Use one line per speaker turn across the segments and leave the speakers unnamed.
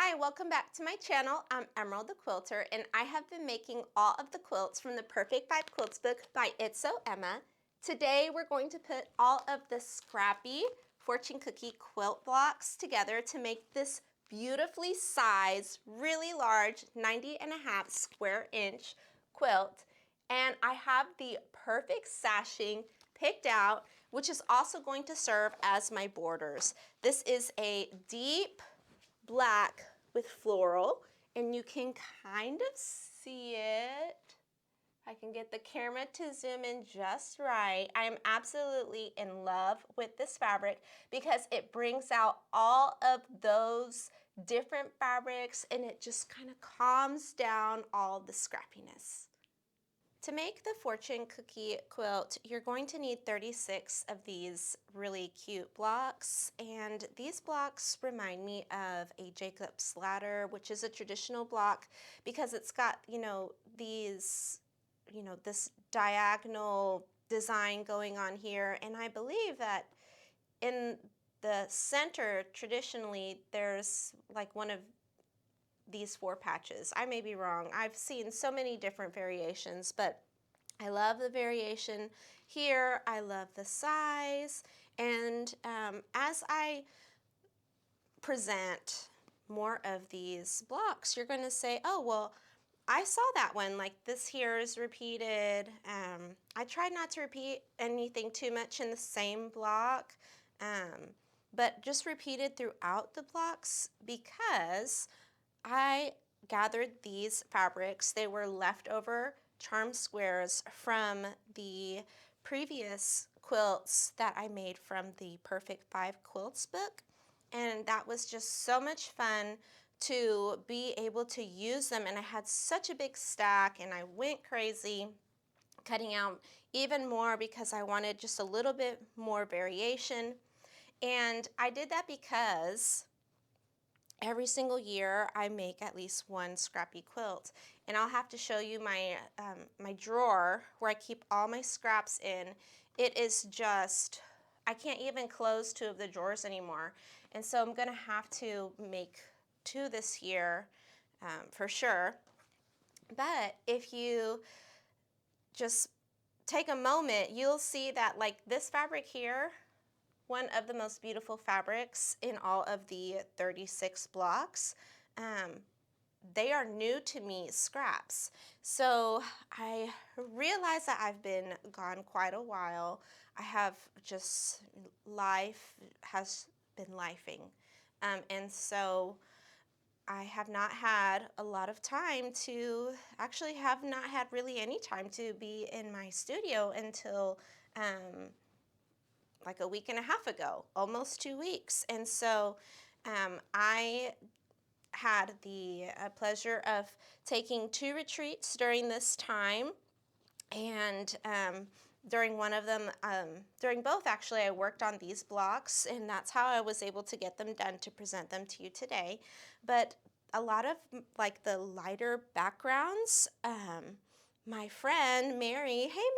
Hi, welcome back to my channel. I'm Emerald the Quilter, and I have been making all of the quilts from the Perfect 5 Quilts book by It's So Emma. Today we're going to put all of the Scrappy Fortune Cookie Quilt blocks together to make this beautifully sized, really large 90.5 square inch quilt. And I have the perfect sashing picked out, which is also going to serve as my borders. This is a deep black with floral, and you can kind of see it. I can get the camera to zoom in just right. I am absolutely in love with this fabric because it brings out all of those different fabrics and it just kind of calms down all the scrappiness. To make the Fortune Cookie Quilt, you're going to need 36 of these really cute blocks, and these blocks remind me of a Jacob's ladder, which is a traditional block because it's got, this diagonal design going on here, and I believe that in the center, traditionally, there's like one of these 4 patches. I may be wrong. I've seen so many different variations, but I love the variation here. I love the size. And as I present more of these blocks, you're going to say, oh, well, I saw that one. Like this here is repeated. I tried not to repeat anything too much in the same block, but just repeated throughout the blocks because I gathered these fabrics. They were leftover charm squares from the previous quilts that I made from the Perfect 5 Quilts book. And that was just so much fun to be able to use them. And I had such a big stack and I went crazy cutting out even more because I wanted just a little bit more variation. And I did that because every single year I make at least one scrappy quilt, and I'll have to show you my my drawer where I keep all my scraps in. It is just, I can't even close 2 of the drawers anymore, and so I'm gonna have to make 2 this year for sure. But if you just take a moment, you'll see that like this fabric here, one of the most beautiful fabrics in all of the 36 blocks. They are new to me scraps. So I realize that I've been gone quite a while. I have just, life has been lifing. And so I have not had a lot of time to, actually have not had really any time to be in my studio until like a week and a half ago, almost 2 weeks. And so I had the pleasure of taking 2 retreats during this time. And during one of them, during both actually, I worked on these blocks, and that's how I was able to get them done to present them to you today. But a lot of like the lighter backgrounds, my friend Mary, hey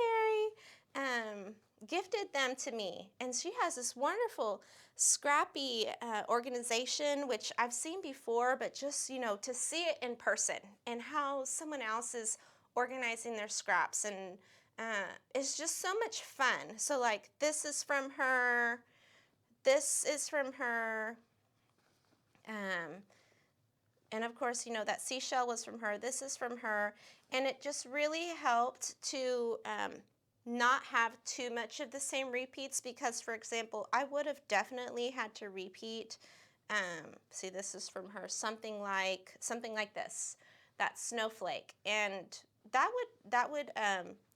Mary, gifted them to me, and she has this wonderful Scrappy organization, which I've seen before, but just to see it in person and how someone else is organizing their scraps, and it's just so much fun. So like this is from her, this is from her, and of course that seashell was from her, this is from her, and it just really helped to not have too much of the same repeats, because for example I would have definitely had to repeat, see, this is from her, something like this, that snowflake, and that would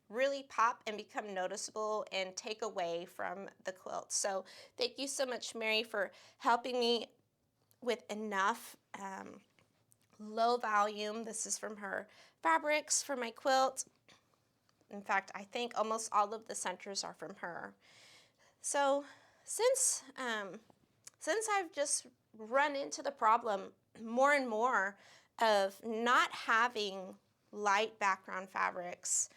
really pop and become noticeable and take away from the quilt. So thank you so much, Mary, for helping me with enough low volume. This is from her fabrics for my quilt. In fact, I think almost all of the centers are from her. So since I've just run into the problem more and more of not having light background fabrics,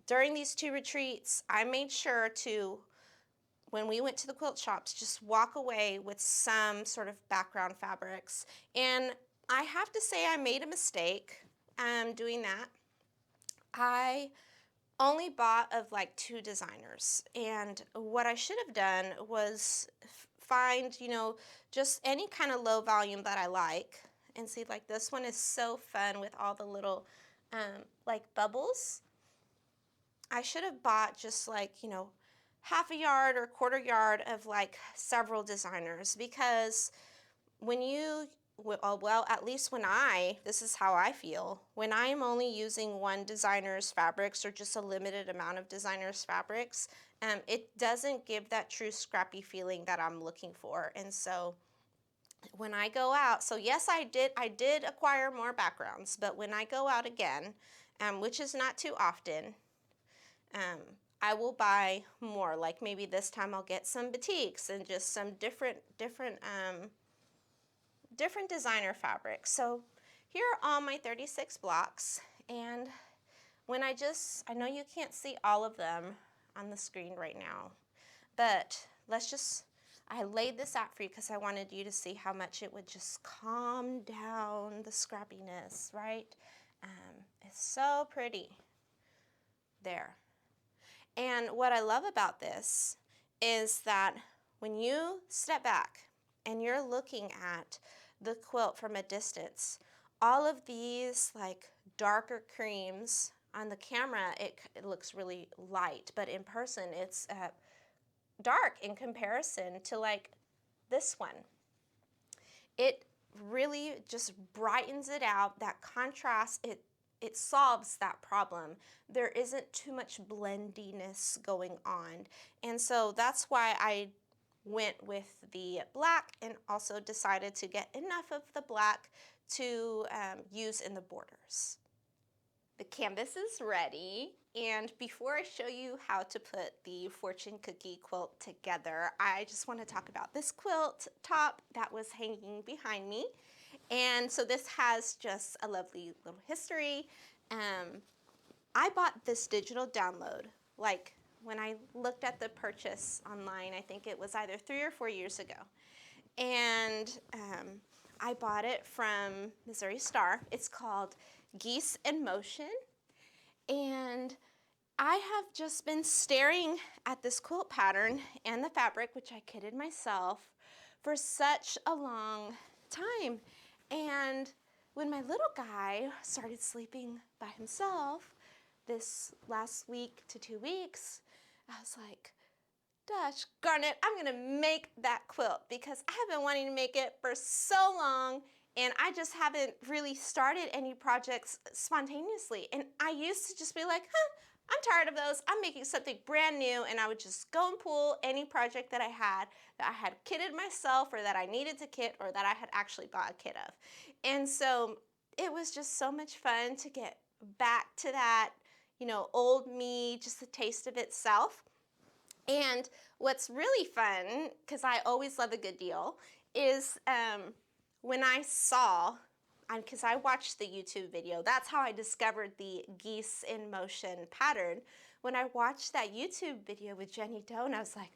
during these 2 retreats, I made sure to, when we went to the quilt shops, just walk away with some sort of background fabrics. And I have to say I made a mistake doing that. I only bought of like 2 designers, and what I should have done was find, you know, just any kind of low volume that I like. And see, like this one is so fun with all the little like bubbles. I should have bought just like, you know, half a yard or quarter yard of like several designers, because when you, well, at least when this is how I feel, when I'm only using one designer's fabrics or just a limited amount of designer's fabrics, it doesn't give that true scrappy feeling that I'm looking for. And so when I go out, so yes, I did acquire more backgrounds, but when I go out again, which is not too often, I will buy more. Like maybe this time I'll get some batiks and just some different designer fabrics. So here are all my 36 blocks, and when I know you can't see all of them on the screen right now, but I laid this out for you because I wanted you to see how much it would just calm down the scrappiness, right? It's so pretty there. And what I love about this is that when you step back and you're looking at the quilt from a distance, all of these like darker creams, on the camera it looks really light, but in person it's dark in comparison to like this one. It really just brightens it out. That contrast, it solves that problem. There isn't too much blendiness going on. And so that's why I went with the black, and also decided to get enough of the black to use in the borders. The canvas is ready, and before I show you how to put the Fortune Cookie Quilt together, I just want to talk about this quilt top that was hanging behind me. And so this has just a lovely little history. I bought this digital download, like when I looked at the purchase online, I think it was either 3 or 4 years ago. And I bought it from Missouri Star. It's called Geese in Motion. And I have just been staring at this quilt pattern and the fabric, which I kidded myself, for such a long time. And when my little guy started sleeping by himself this last week to 2 weeks, I was like, gosh darn it, I'm gonna make that quilt, because I have been wanting to make it for so long, and I just haven't really started any projects spontaneously. And I used to just be like, I'm tired of those. I'm making something brand new, and I would just go and pull any project that I had kitted myself, or that I needed to kit, or that I had actually bought a kit of. And so it was just so much fun to get back to that, you know, old me, just the taste of itself. And what's really fun, because I always love a good deal, is when I saw, because I watched the YouTube video, that's how I discovered the Geese in Motion pattern. When I watched that YouTube video with Jenny Doan, I was like,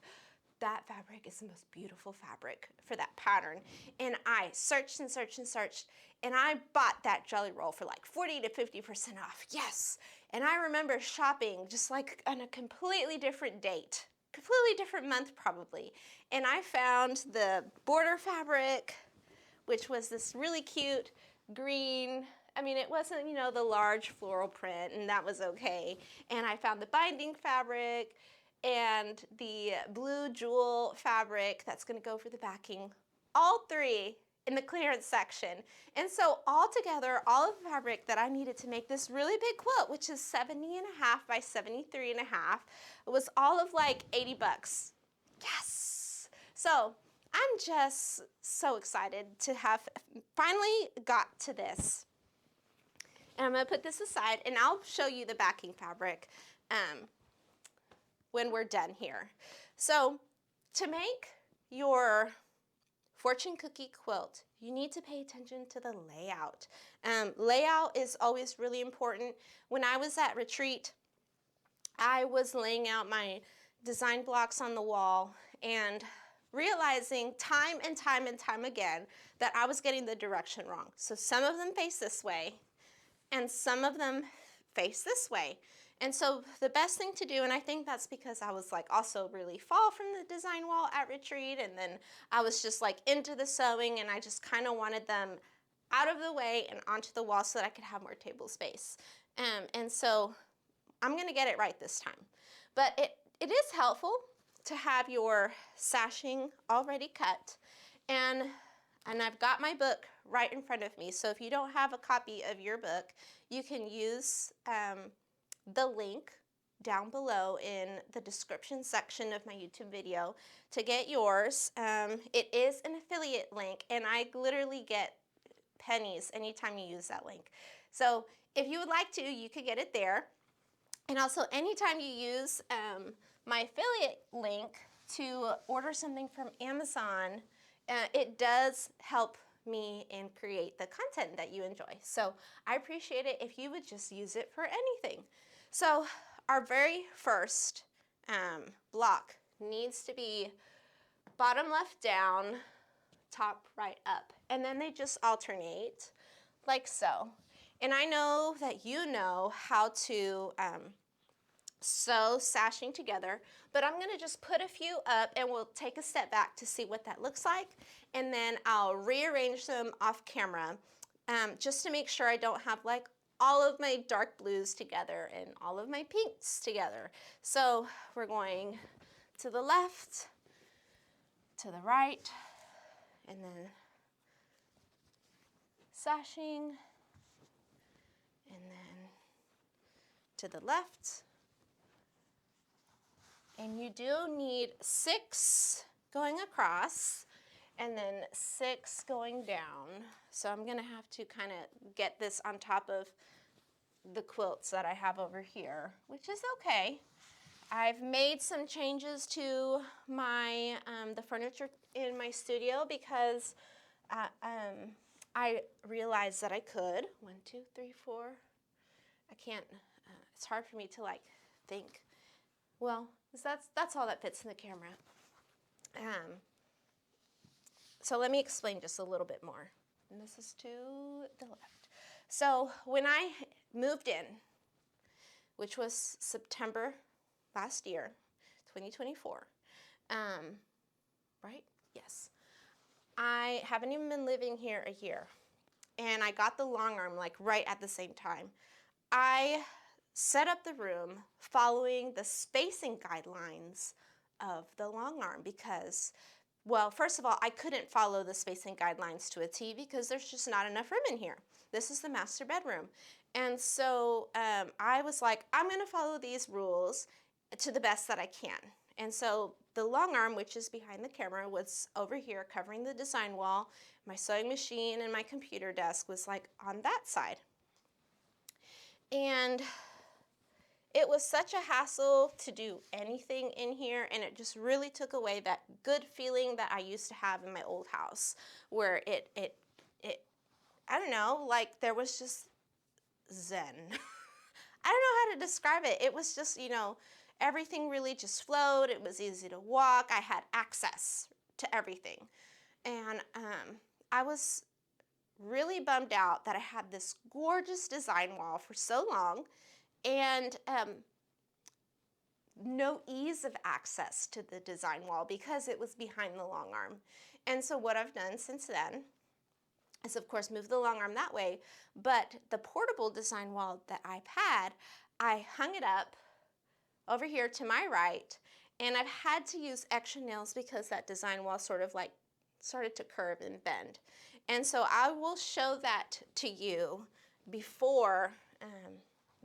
that fabric is the most beautiful fabric for that pattern. And I searched and searched and searched, and I bought that jelly roll for like 40 to 50% off. Yes. And I remember shopping just like on a completely different date, completely different month probably. And I found the border fabric, which was this really cute green. I mean, it wasn't, you know, the large floral print, and that was okay. And I found the binding fabric and the blue jewel fabric that's going to go for the backing, all 3 in the clearance section. And so all together, all of the fabric that I needed to make this really big quilt, which is 70.5 by 73.5, it was all of like 80 bucks. Yes! So I'm just so excited to have finally got to this. And I'm going to put this aside, and I'll show you the backing fabric when we're done here. So to make your Fortune Cookie Quilt, you need to pay attention to the layout. Layout is always really important. When I was at retreat, I was laying out my design blocks on the wall, and realizing time and time and time again that I was getting the direction wrong. So some of them face this way and some of them face this way. And so the best thing to do, and I think that's because I was like also really fall from the design wall at retreat, and then I was just like into the sewing, and I just kind of wanted them out of the way and onto the wall so that I could have more table space. And so I'm gonna get it right this time. But it is helpful to have your sashing already cut. And I've got my book right in front of me. So if you don't have a copy of your book, you can use the link down below in the description section of my YouTube video to get yours. It is an affiliate link, and I literally get pennies anytime you use that link. So if you would like to, you could get it there. And also anytime you use my affiliate link to order something from Amazon, it does help me and create the content that you enjoy. So I appreciate it if you would just use it for anything. So our very first block needs to be bottom left down, top right up. And then they just alternate like so. And I know that you know how to sew sashing together, but I'm gonna just put a few up and we'll take a step back to see what that looks like. And then I'll rearrange them off camera just to make sure I don't have like all of my dark blues together and all of my pinks together. So we're going to the left, to the right, and then sashing, and then to the left. And you do need 6 going across and then 6 going down. So I'm gonna have to kind of get this on top of the quilts that I have over here, which is okay. I've made some changes to my the furniture in my studio because I realized that I could. 1, 2, 3, 4. I can't. It's hard for me to like think. Well, that's all that fits in the camera. So let me explain just a little bit more. And this is to the left. So when I moved in, which was September last year, 2024, right? Yes. I haven't even been living here a year. And I got the long arm like right at the same time. I set up the room following the spacing guidelines of the long arm because, well, first of all, I couldn't follow the spacing guidelines to a T because there's just not enough room in here. This is the master bedroom. And so I was like, I'm going to follow these rules to the best that I can. And so the long arm, which is behind the camera, was over here covering the design wall. My sewing machine and my computer desk was like on that side. And it was such a hassle to do anything in here, and it just really took away that good feeling that I used to have in my old house, where it I don't know, like there was just zen. I don't know how to describe it. It was just, you know, everything really just flowed. It was easy to walk. I had access to everything. And I was really bummed out that I had this gorgeous design wall for so long and no ease of access to the design wall because it was behind the long arm. And so what I've done since then is, of course, move the long arm that way, but the portable design wall that I've had, I hung it up over here to my right, and I've had to use extra nails because that design wall sort of like started to curve and bend. And so I will show that to you before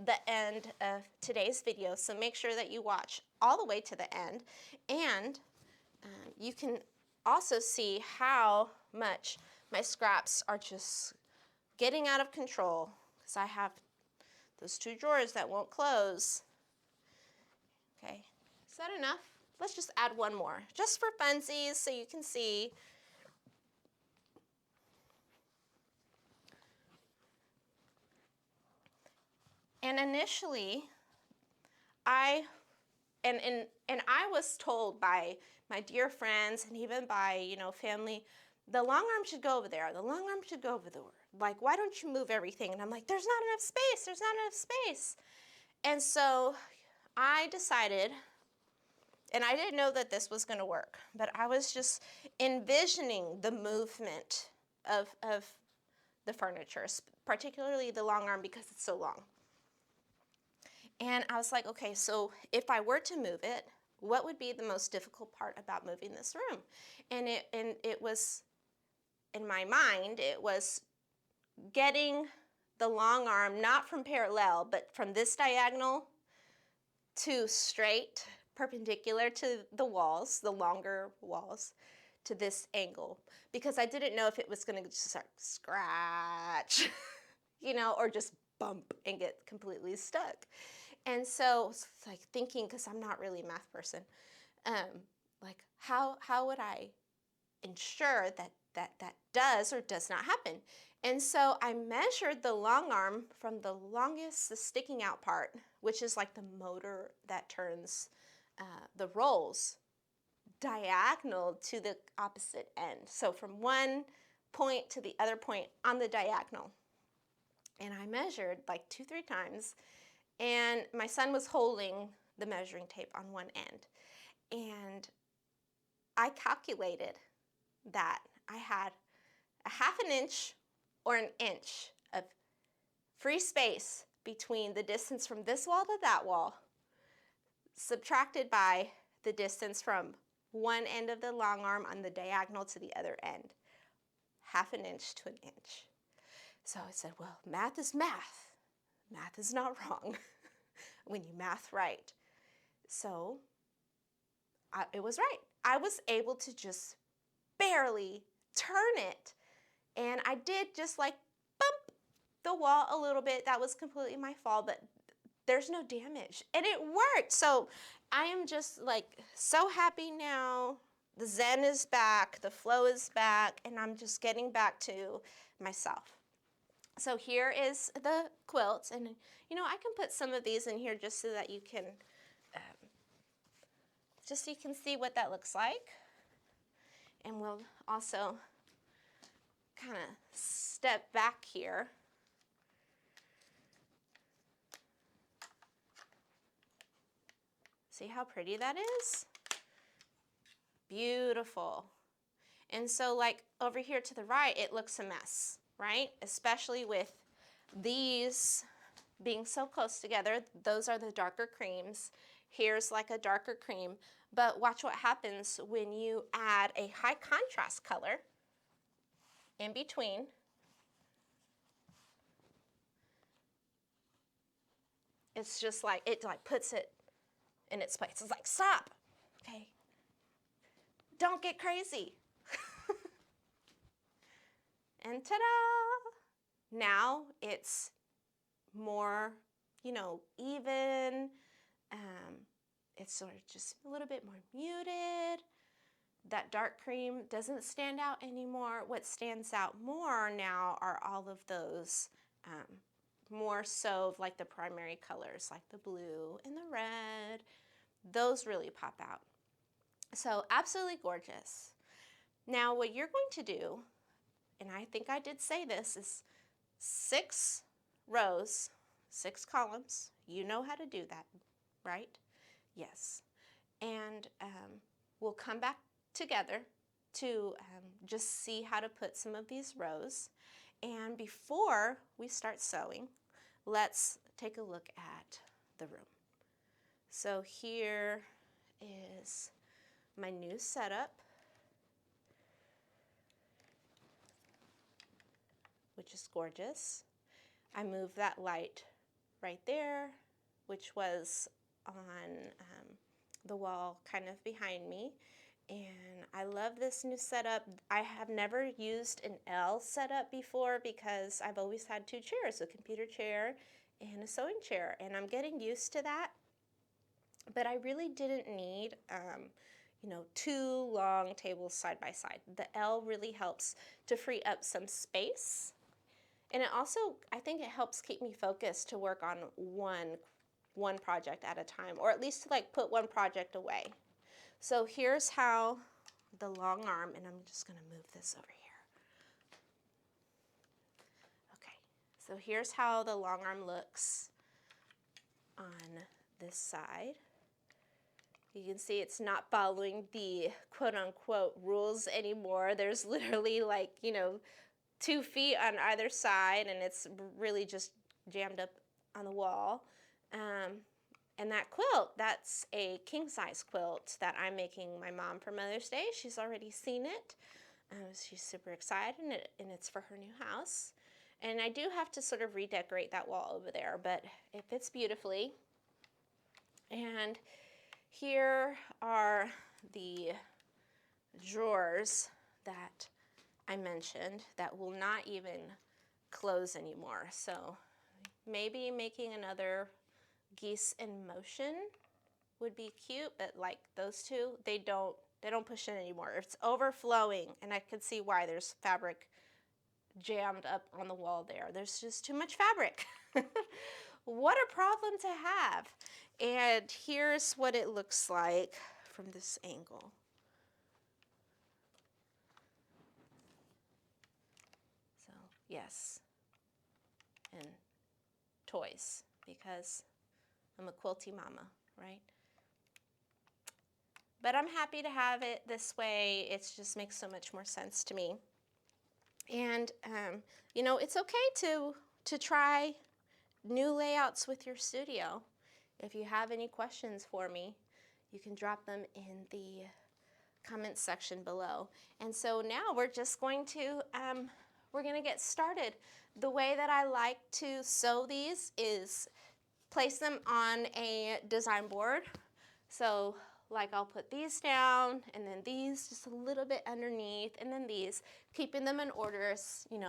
the end of today's video, so make sure that you watch all the way to the end, and you can also see how much my scraps are just getting out of control because I have those 2 drawers that won't close. Okay, is that enough? Let's just add one more, just for funsies, so you can see. And initially, I And I was told by my dear friends and even by, you know, family, the long arm should go over there. The long arm should go over there. Like, why don't you move everything? And I'm like, there's not enough space. There's not enough space. And so I decided, and I didn't know that this was going to work, but I was just envisioning the movement of the furniture, particularly the long arm because it's so long. And I was like, okay, so if I were to move it, what would be the most difficult part about moving this room? And it was, in my mind, it was getting the long arm not from parallel, but from this diagonal to straight, perpendicular to the walls, the longer walls, to this angle. Because I didn't know if it was going to just start scratch, you know, or just bump and get completely stuck. And so it's like thinking, because I'm not really a math person, like how would I ensure that does or does not happen? And so I measured the long arm from the longest, the sticking out part, which is like the motor that turns the rolls, diagonal to the opposite end. So from one point to the other point on the diagonal. And I measured like 2-3 times. And my son was holding the measuring tape on one end. And I calculated that I had a 1/2 inch or an inch of free space between the distance from this wall to that wall, subtracted by the distance from one end of the long arm on the diagonal to the other end. 1/2 inch to an inch. So I said, well, math is math. Math is not wrong when you math right. So it was right. I was able to just barely turn it. And I did just like bump the wall a little bit. That was completely my fault, but there's no damage. And it worked. So I am just like so happy now. The zen is back, the flow is back, and I'm just getting back to myself. So here is the quilt, and you know, I can put some of these in here just so that you can, just so you can see what that looks like. And we'll also kind of step back here. See how pretty that is? Beautiful. And so like over here to the right, it looks a mess, right? Especially with these being so close together. Those are the darker creams. Here's like a darker cream. But watch what happens when you add a high contrast color in between. It's just like, it like puts it in its place. It's like, stop, okay? Don't get crazy. And ta-da! Now it's more, you know, even. It's sort of just a little bit more muted. That dark cream doesn't stand out anymore. What stands out more now are all of those more so like the primary colors, like the blue and the red. Those really pop out. So absolutely gorgeous. Now what you're going to do, and I think I did say this, is 6 rows, 6 columns. You know how to do that, right? Yes. And we'll come back together to just see how to put some of these rows. And before we start sewing, let's take a look at the room. So here is my new setup, which is gorgeous. I moved that light right there, which was on the wall kind of behind me. And I love this new setup. I have never used an L setup before because I've always had 2 chairs, a computer chair and a sewing chair, and I'm getting used to that. But I really didn't need, you know, 2 long tables side by side. The L really helps to free up some space. And it also, I think it helps keep me focused to work on one one project at a time, or at least like put one project away. So here's how the long arm, and I'm just going to move this over here. Okay, so here's how the long arm looks on this side. You can see it's not following the quote-unquote rules anymore. There's literally like, 2 feet on either side, and it's really just jammed up on the wall. And that quilt, that's a king-size quilt that I'm making my mom for Mother's Day. She's already seen it. She's super excited, and it's for her new house. And I do have to sort of redecorate that wall over there, but it fits beautifully. And here are the drawers that I mentioned that will not even close anymore. So maybe making another geese in motion would be cute, but like those two, they don't push in anymore. It's overflowing, and I can see why. There's fabric jammed up on the wall there. There's just too much fabric. What a problem to have. And here's what it looks like from this angle. So yes, and toys, because I'm a quilty mama, right? But I'm happy to have it this way. It just makes so much more sense to me. And, it's okay to try new layouts with your studio. If you have any questions for me, you can drop them in the comments section below. And so now we're just going to, get started. The way that I like to sew these is place them on a design board. So like I'll put these down, and then these just a little bit underneath, and then these, keeping them in order,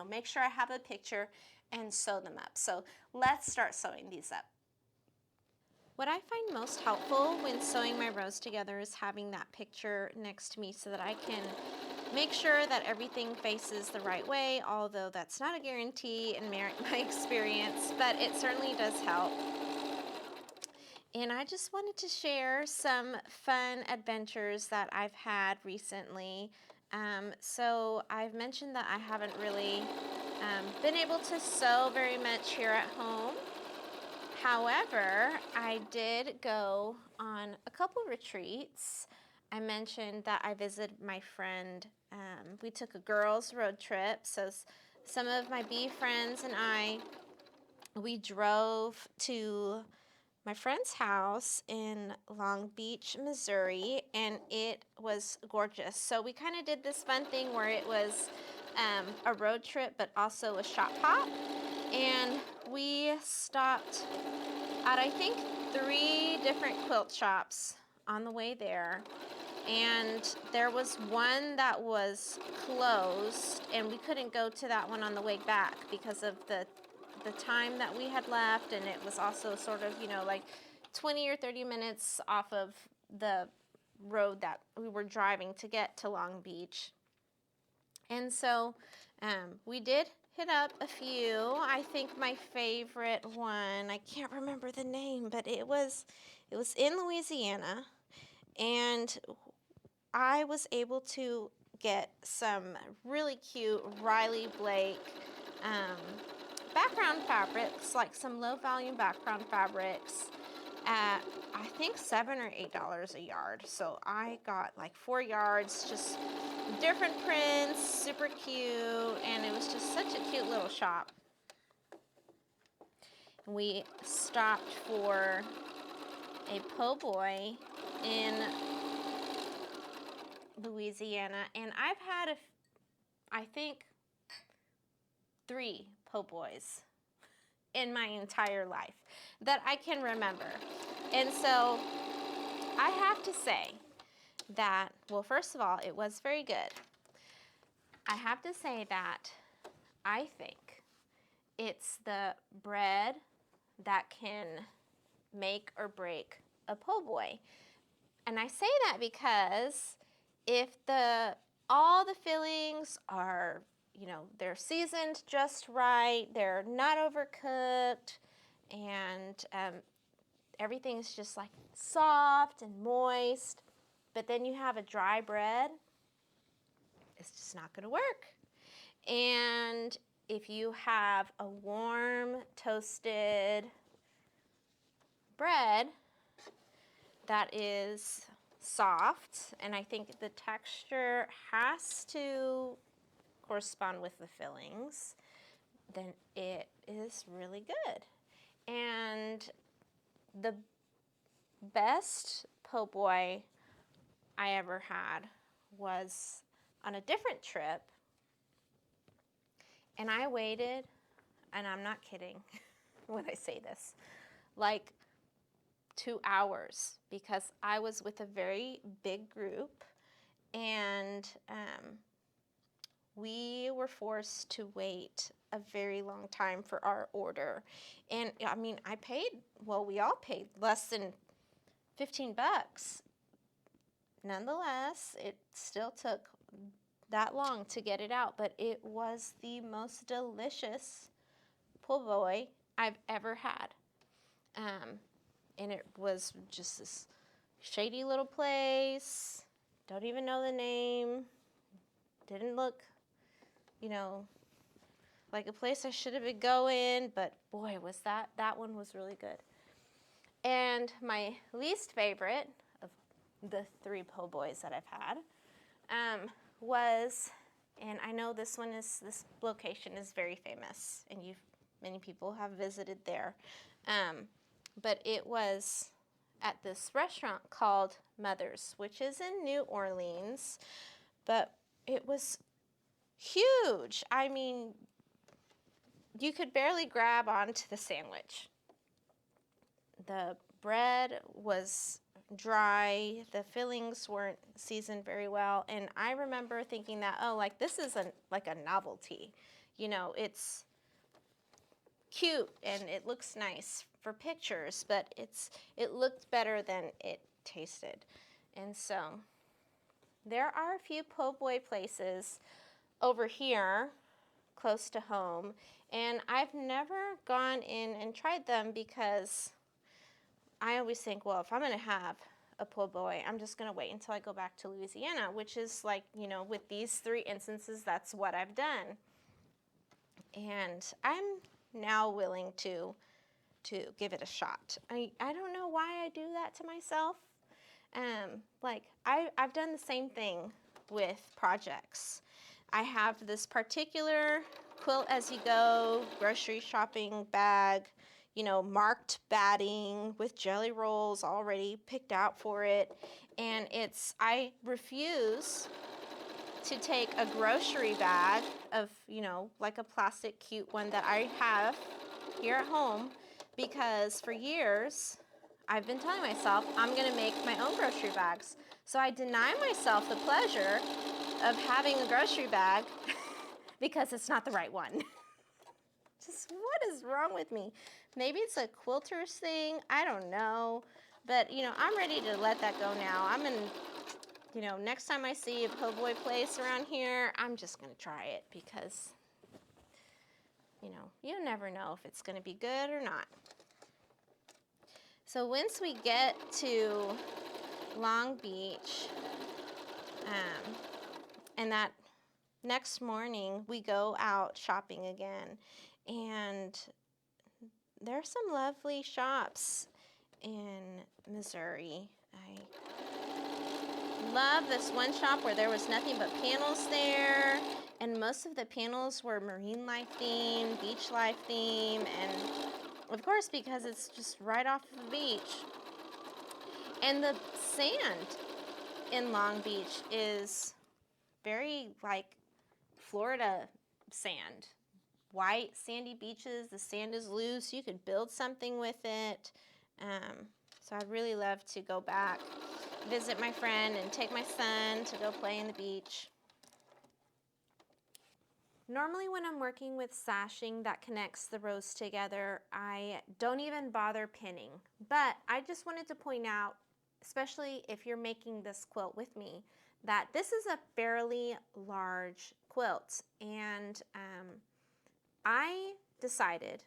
make sure I have a picture and sew them up. So let's start sewing these up. What I find most helpful when sewing my rows together is having that picture next to me so that I can make sure that everything faces the right way, although that's not a guarantee in my experience, but it certainly does help. And I just wanted to share some fun adventures that I've had recently. So I've mentioned that I haven't really been able to sew very much here at home. However, I did go on a couple retreats. I mentioned that I visited my friend. We took a girls' road trip. So some of my bee friends and I, we drove to my friend's house in Long Beach, Missouri, and it was gorgeous. So we kind of did this fun thing where it was a road trip, but also a shop hop. And we stopped at, I think, 3 different quilt shops on the way there. And there was one that was closed, and we couldn't go to that one on the way back because of the time that we had left, and it was also sort of, like 20 or 30 minutes off of the road that we were driving to get to Long Beach. And so we did hit up a few. I think my favorite one, I can't remember the name, but it was in Louisiana, and I was able to get some really cute Riley Blake background fabrics, like some low volume background fabrics at, I think, $7 or $8 a yard. So I got like 4 yards, just different prints, super cute, and it was just such a cute little shop. We stopped for a po' boy in Louisiana, and I've had I think 3 po' boys in my entire life that I can remember. And so I have to say that, well, first of all, it was very good. I have to say that I think it's the bread that can make or break a po' boy. And I say that because if all the fillings are, they're seasoned just right, they're not overcooked, and everything's just like soft and moist, but then you have a dry bread, it's just not gonna work. And if you have a warm, toasted bread that is soft, and I think the texture has to correspond with the fillings, then it is really good. And the best po' boy I ever had was on a different trip, and I waited, and I'm not kidding when I say this, like 2 hours, because I was with a very big group, and we were forced to wait a very long time for our order. And I mean, we all paid less than 15 bucks. Nonetheless, it still took that long to get it out, but it was the most delicious po' boy I've ever had. And it was just this shady little place, don't even know the name, didn't look, like a place I should have been going, but boy, was that one was really good. And my least favorite of the 3 po' boys that I've had was, and I know this location is very famous, and many people have visited there, but it was at this restaurant called Mother's, which is in New Orleans, but it was huge. I mean, you could barely grab onto the sandwich. The bread was dry, the fillings weren't seasoned very well, and I remember thinking that, oh, like this is like a novelty. It's cute and it looks nice for pictures, but it looked better than it tasted. And so there are a few po' boy places over here close to home, and I've never gone in and tried them because I always think, well, if I'm gonna have a po' boy, I'm just gonna wait until I go back to Louisiana, which is like, with these 3 instances, that's what I've done. And I'm now willing to give it a shot. I don't know why I do that to myself. Like I've done the same thing with projects. I have this particular quilt as you go grocery shopping bag, marked batting with jelly rolls already picked out for it, and I refuse to take a grocery bag of, like a plastic cute one that I have here at home, because for years I've been telling myself I'm going to make my own grocery bags. So I deny myself the pleasure of having a grocery bag because it's not the right one. Just what is wrong with me? Maybe it's a quilter's thing, I don't know. But, I'm ready to let that go now. Next time I see a po' boy place around here, I'm just going to try it because, you never know if it's going to be good or not. So once we get to Long Beach, and that next morning we go out shopping again, and there are some lovely shops in Missouri. I love this one shop where there was nothing but panels there, and most of the panels were marine life theme, beach life theme, and of course because it's just right off the beach. And the sand in Long Beach is very like Florida sand. White sandy beaches, the sand is loose, you could build something with it. So I'd really love to go back, visit my friend, and take my son to go play in the beach. Normally when I'm working with sashing that connects the rows together, I don't even bother pinning. But I just wanted to point out, especially if you're making this quilt with me, that this is a fairly large quilt, and I decided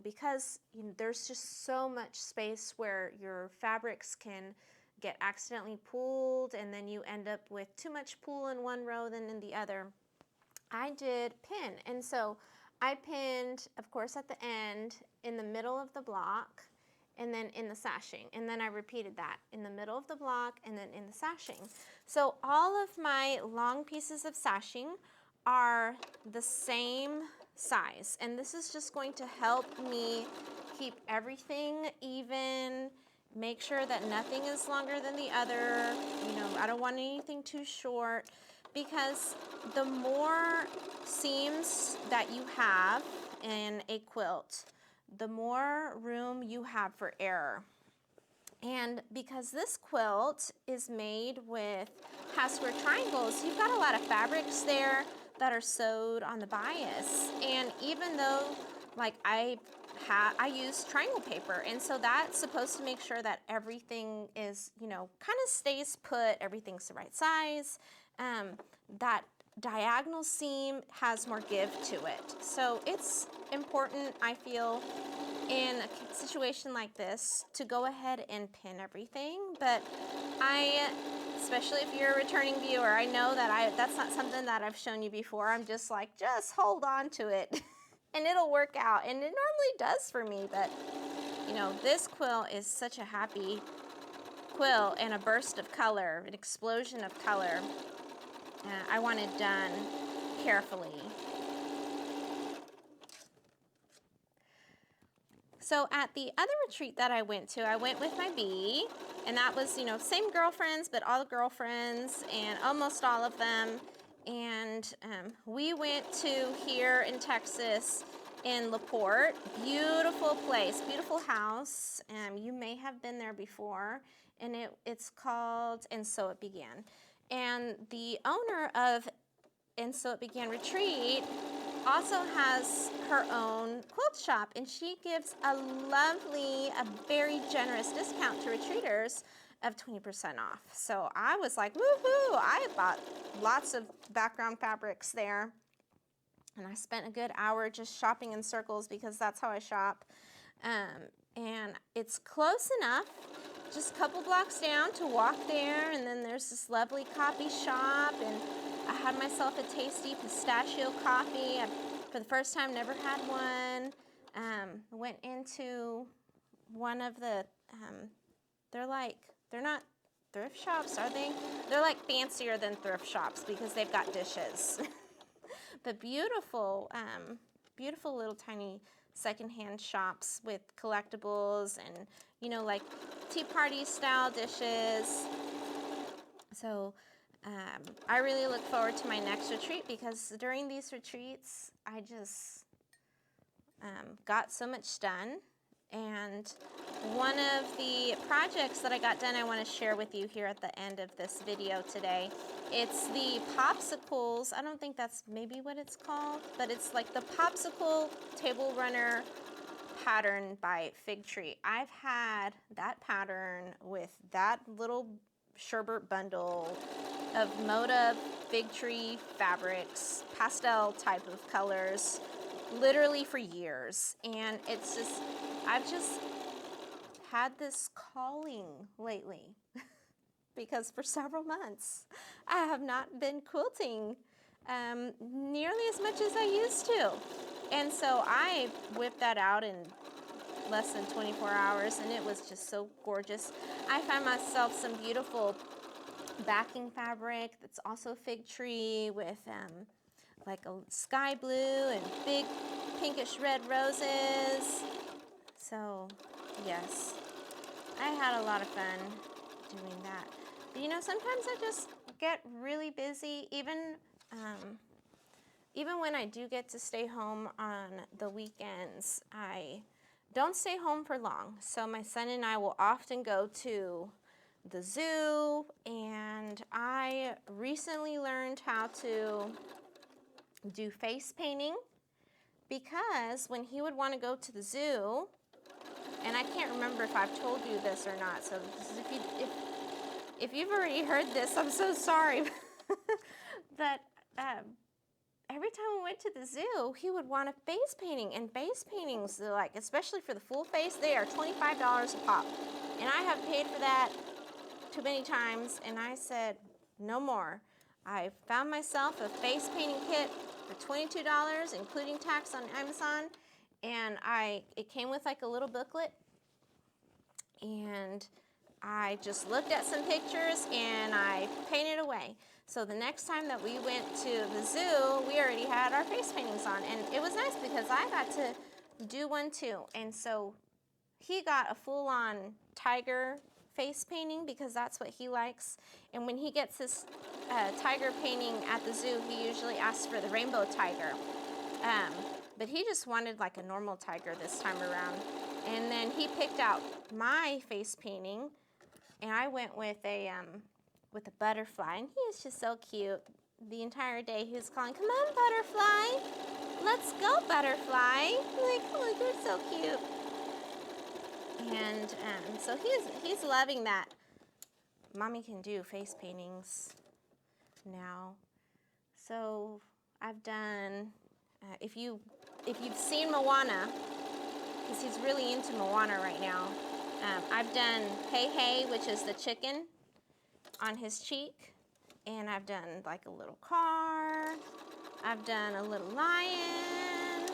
because there's just so much space where your fabrics can get accidentally pulled, and then you end up with too much pull in one row than in the other. I did pin, and so I pinned, of course, at the end, in the middle of the block, and then in the sashing, and then I repeated that in the middle of the block and then in the sashing. So all of my long pieces of sashing are the same size, and this is just going to help me keep everything even, make sure that nothing is longer than the other. I don't want anything too short, because the more seams that you have in a quilt, the more room you have for error. And because this quilt is made with half-square triangles, you've got a lot of fabrics there that are sewed on the bias. And even though, like, I use triangle paper, and so that's supposed to make sure that everything is, kind of stays put, everything's the right size. That diagonal seam has more give to it. So it's important, I feel, in a situation like this, to go ahead and pin everything. But especially if you're a returning viewer, I know that that's not something that I've shown you before. I'm just like, just hold on to it and it'll work out. And it normally does for me, but this quilt is such a happy quilt, and a burst of color, an explosion of color. I want it done carefully. So at the other retreat that I went to, I went with my bee, and that was, same girlfriends, but all the girlfriends, and almost all of them. And we went to here in Texas, in LaPorte. Beautiful place, beautiful house. You may have been there before, and it's called And So It Began. And the owner of And So It Began Retreat also has her own quilt shop, and she gives a very generous discount to retreaters of 20% off. So I was like, woohoo! I bought lots of background fabrics there, and I spent a good hour just shopping in circles, because that's how I shop. And it's close enough, just a couple blocks down, to walk there, and then there's this lovely coffee shop, and I had myself a tasty pistachio coffee. For the first time, never had one. Went into one of the, they're not thrift shops, are they? They're like fancier than thrift shops, because they've got dishes. But beautiful, beautiful little tiny secondhand shops with collectibles and, like tea party style dishes. So I really look forward to my next retreat, because during these retreats, I just got so much done. And one of the projects that I got done, I want to share with you here at the end of this video today. It's the popsicles. I don't think that's maybe what it's called, but it's like the popsicle table runner pattern by Fig Tree. I've had that pattern with that little sherbet bundle of Moda Fig Tree fabrics, pastel type of colors, literally for years. And it's just, I've just had this calling lately because for several months I have not been quilting nearly as much as I used to. And so I whipped that out in less than 24 hours, and it was just so gorgeous. I found myself some beautiful backing fabric that's also Fig Tree with like a sky blue and big pinkish red roses. So yes, I had a lot of fun doing that. But sometimes I just get really busy, even when I do get to stay home on the weekends. I don't stay home for long. So my son and I will often go to the zoo, and I recently learned how to do face painting, because when he would want to go to the zoo, and I can't remember if I've told you this or not, so if you've already heard this, I'm so sorry, but every time we went to the zoo, he would want a face painting, and face paintings, like, especially for the full face, they are $25 a pop. And I have paid for that too many times, and I said, no more. I found myself a face painting kit for $22, including tax on Amazon, and it came with like a little booklet, and I just looked at some pictures and I painted away. So the next time that we went to the zoo, we already had our face paintings on, and it was nice because I got to do one too. And so he got a full-on tiger face painting because that's what he likes. And when he gets his tiger painting at the zoo, he usually asks for the rainbow tiger. But he just wanted like a normal tiger this time around. And then he picked out my face painting, and I went with a butterfly, and he is just so cute. The entire day he was calling, "Come on, butterfly, let's go, butterfly." I'm like, oh, you're so cute. And so he's loving that Mommy can do face paintings now. So I've done, if you've seen Moana, because he's really into Moana right now, I've done Hey Hey, which is the chicken, on his cheek, and I've done like a little car, I've done a little lion.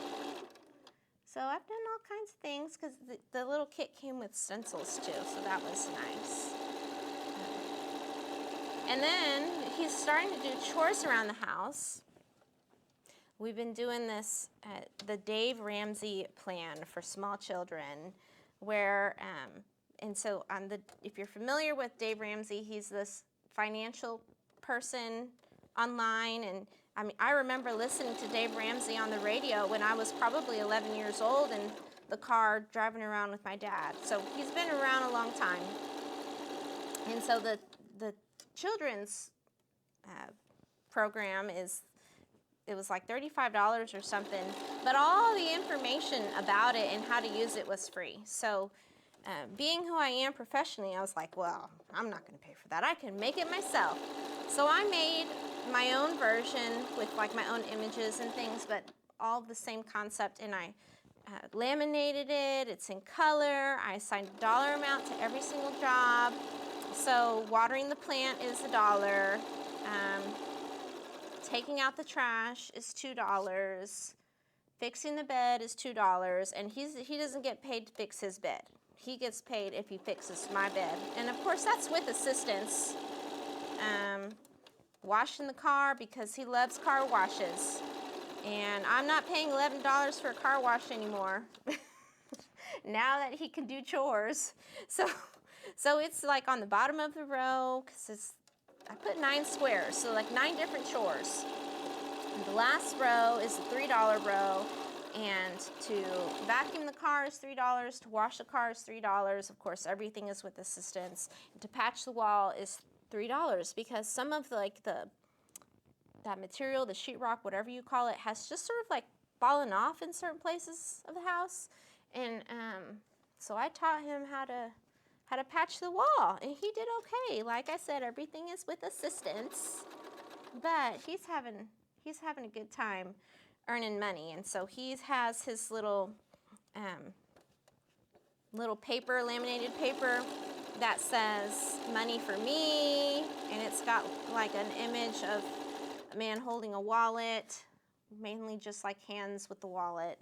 So I've done all kinds of things because the little kit came with stencils too, so that was nice. And then he's starting to do chores around the house. We've been doing this, the Dave Ramsey plan for small children, where, and so if you're familiar with Dave Ramsey, he's this financial person online, and I mean, I remember listening to Dave Ramsey on the radio when I was probably 11 years old in the car driving around with my dad. So he's been around a long time. And so the children's program it was like $35 or something, but all the information about it and how to use it was free. So being who I am professionally, I was like, well, I'm not going to pay for that. I can make it myself. So I made my own version with like my own images and things, but all the same concept, and I laminated it. It's in color. I assigned a dollar amount to every single job. So watering the plant is $1. Taking out the trash is $2. Fixing the bed is $2, and he doesn't get paid to fix his bed. He gets paid if he fixes my bed, and of course that's with assistance. Washing the car because he loves car washes, and I'm not paying $11 for a car wash anymore. Now that he can do chores, so it's like on the bottom of the row because I put 9 squares, so like 9 different chores. And the last row is the $3 row, and to vacuum the car is $3, to wash the car is $3. Of course, everything is with assistance. And to patch the wall is $3 because some of that material, the sheetrock, whatever you call it, has just sort of like fallen off in certain places of the house. And so I taught him how to patch the wall, and he did okay. Like I said, everything is with assistance, but he's having a good time earning money. And so he has his little paper, laminated paper that says money for me, and it's got like an image of a man holding a wallet, mainly just like hands with the wallet,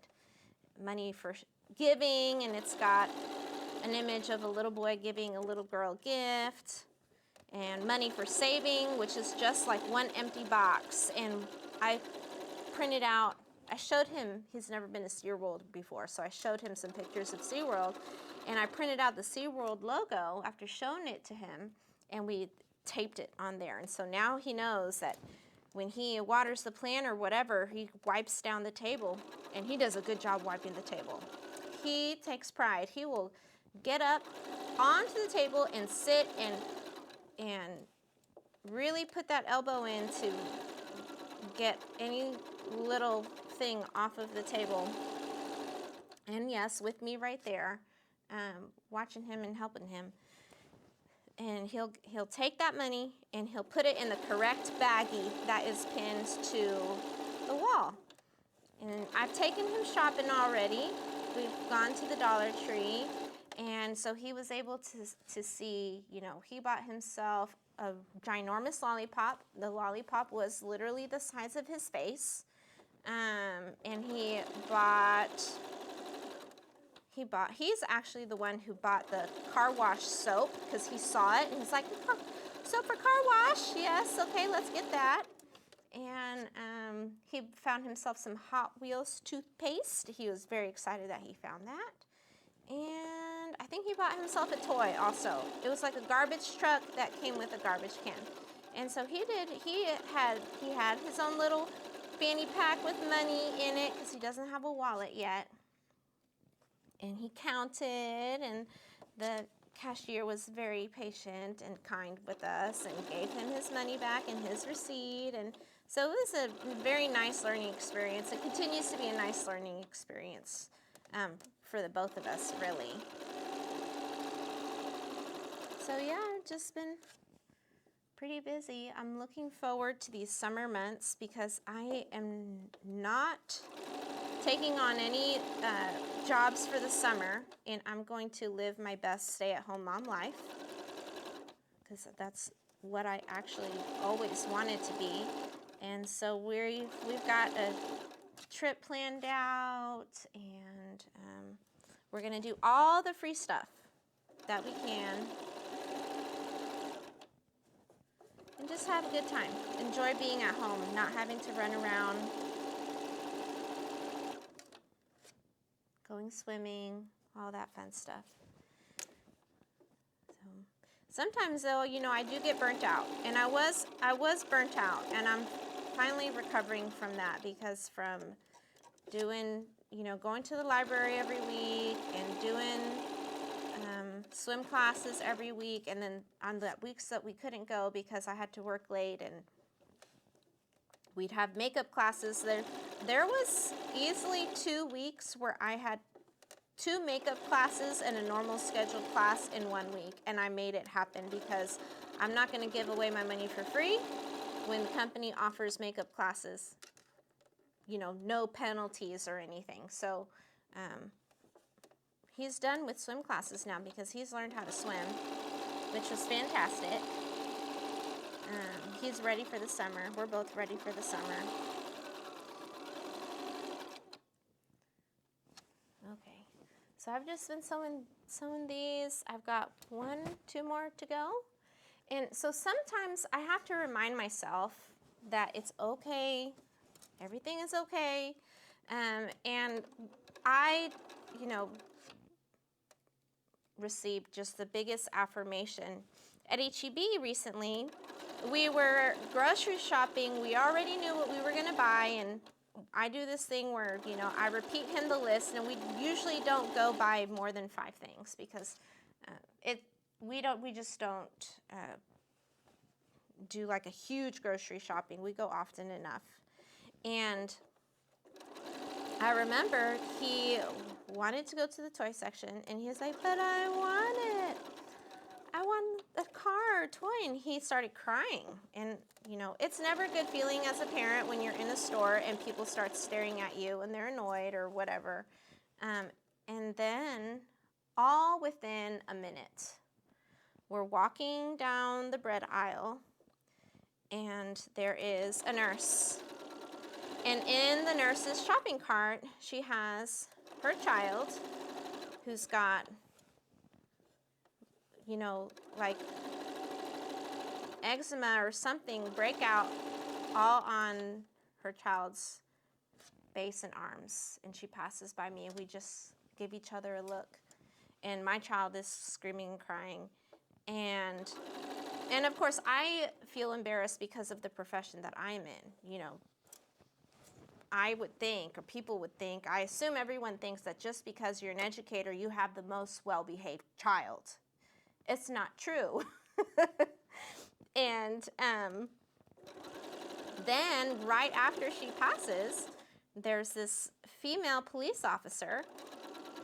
money for giving, and it's got an image of a little boy giving a little girl a gift, and money for saving, which is just like one empty box. And I printed out, I showed him, he's never been to SeaWorld before, so I showed him some pictures of SeaWorld, and I printed out the SeaWorld logo after showing it to him, and we taped it on there. And so now he knows that when he waters the plant or whatever, he wipes down the table, and he does a good job wiping the table. He takes pride. He will get up onto the table and sit and really put that elbow in to get any little thing off of the table. And yes, with me right there, watching him and helping him. And he'll take that money and he'll put it in the correct baggie that is pinned to the wall. And I've taken him shopping already. We've gone to the Dollar Tree, and so he was able to see, you know, he bought himself a ginormous lollipop. The lollipop was literally the size of his face. And he's actually the one who bought the car wash soap because he saw it and he's like, soap for car wash? Yes, okay, let's get that. And he found himself some Hot Wheels toothpaste. He was very excited that he found that. And I think he bought himself a toy also. It was like a garbage truck that came with a garbage can. And so he had his own little fanny pack with money in it because he doesn't have a wallet yet. And he counted, and the cashier was very patient and kind with us and gave him his money back and his receipt. And so it was a very nice learning experience. It continues to be a nice learning experience for the both of us, really. So yeah, I've just been pretty busy. I'm looking forward to these summer months because I am not taking on any jobs for the summer, and I'm going to live my best stay-at-home mom life because that's what I actually always wanted to be. And so we've got a trip planned out, and we're gonna do all the free stuff that we can and just have a good time. Enjoy being at home, not having to run around, going swimming, all that fun stuff. So sometimes though, you know, I do get burnt out, and I was burnt out, and I'm finally recovering from that because from doing, you know, going to the library every week and doing swim classes every week, and then on the weeks that we couldn't go because I had to work late and we'd have makeup classes. There was easily 2 weeks where I had 2 makeup classes and a normal scheduled class in 1 week, and I made it happen because I'm not going to give away my money for free when the company offers makeup classes, you know, no penalties or anything. So he's done with swim classes now because he's learned how to swim, which was fantastic. He's ready for the summer. We're both ready for the summer. Okay, so I've just been sewing these. I've got 1, 2 more to go. And so sometimes I have to remind myself that it's okay. Everything is okay. And I, you know, received just the biggest affirmation. At HEB recently, we were grocery shopping. We already knew what we were going to buy, and I do this thing where, you know, I repeat him the list, and we usually don't go buy more than 5 things because we just don't do like a huge grocery shopping. We go often enough. And I remember he wanted to go to the toy section, and he was like, but I want it. I want a car or toy. And he started crying. And, you know, it's never a good feeling as a parent when you're in a store and people start staring at you and they're annoyed or whatever. And then all within a minute, we're walking down the bread aisle, and there is a nurse. And in the nurse's shopping cart, she has her child who's got, you know, like eczema or something breakout all on her child's face and arms. And she passes by me, and we just give each other a look. And my child is screaming and crying. And of course, I feel embarrassed because of the profession that I'm in. You know, I would think, or people would think, I assume everyone thinks that just because you're an educator, you have the most well-behaved child. It's not true. And then right after she passes, there's this female police officer,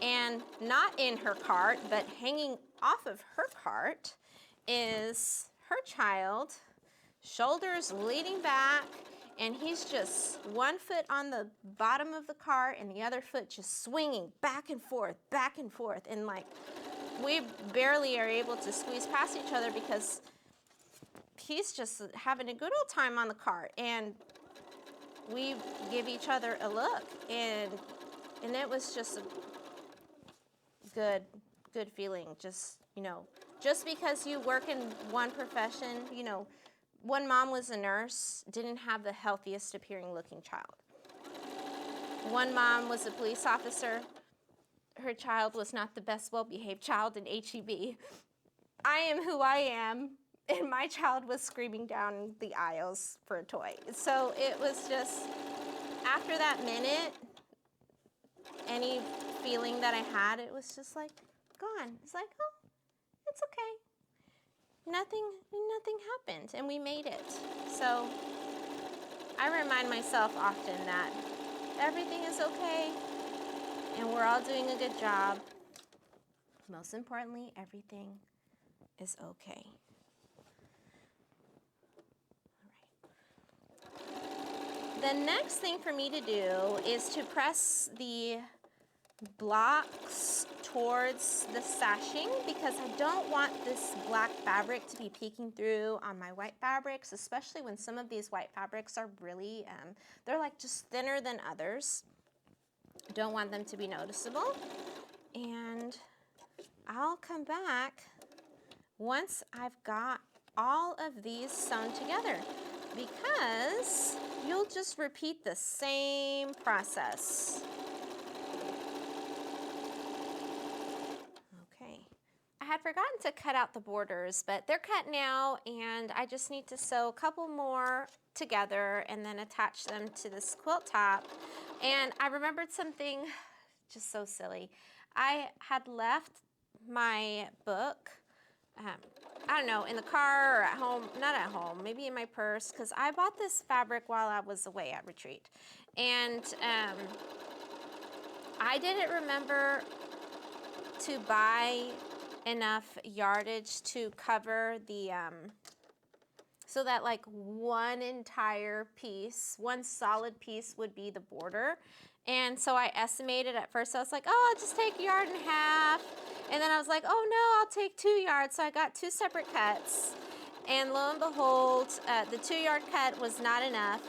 and not in her cart, but hanging off of her cart is her child, shoulders leaning back, and he's just one foot on the bottom of the car and the other foot just swinging back and forth, and like we barely are able to squeeze past each other because he's just having a good old time on the car, and we give each other a look, and it was just a good feeling. Just, you know, just because you work in one profession, you know, one mom was a nurse, didn't have the healthiest appearing looking child. One mom was a police officer, her child was not the best well-behaved child in HEB. I am who I am, and my child was screaming down the aisles for a toy. So it was just, after that minute, any feeling that I had, it was just like gone. It's like, oh, it's okay. Nothing happened, and we made it. So I remind myself often that everything is okay, and we're all doing a good job. Most importantly, everything is okay. All right. The next thing for me to do is to press the blocks towards the sashing, because I don't want this black fabric to be peeking through on my white fabrics, especially when some of these white fabrics are really, they're like just thinner than others. Don't want them to be noticeable. And I'll come back once I've got all of these sewn together, because you'll just repeat the same process. Okay, I had forgotten to cut out the borders, but they're cut now, and I just need to sew a couple more together and then attach them to this quilt top. And I remembered something just so silly. I had left my book, I don't know, in the car or at home, not at home, maybe in my purse, because I bought this fabric while I was away at retreat. And I didn't remember to buy enough yardage to cover the, so that like one entire piece, one solid piece would be the border. And so I estimated at first, I was like, oh, I'll just take a yard and a half. And then I was like, oh no, I'll take 2 yards. So I got 2 separate cuts. And lo and behold, the 2-yard cut was not enough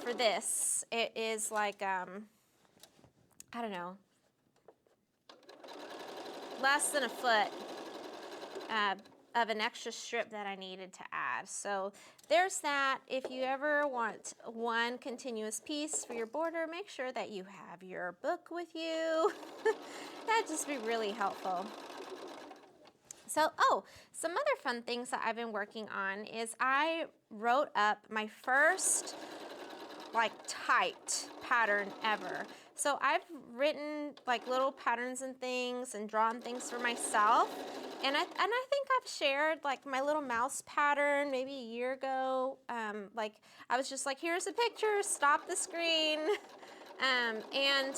for this. It is like, I don't know, less than a foot of an extra strip that I needed to add. So there's that. If you ever want one continuous piece for your border, make sure that you have your book with you. That'd just be really helpful. So, oh, some other fun things that I've been working on is I wrote up my first like typed pattern ever. So I've written like little patterns and things and drawn things for myself. And I think I've shared like my little mouse pattern maybe a year ago. Like I was just like, here's a picture, stop the screen. And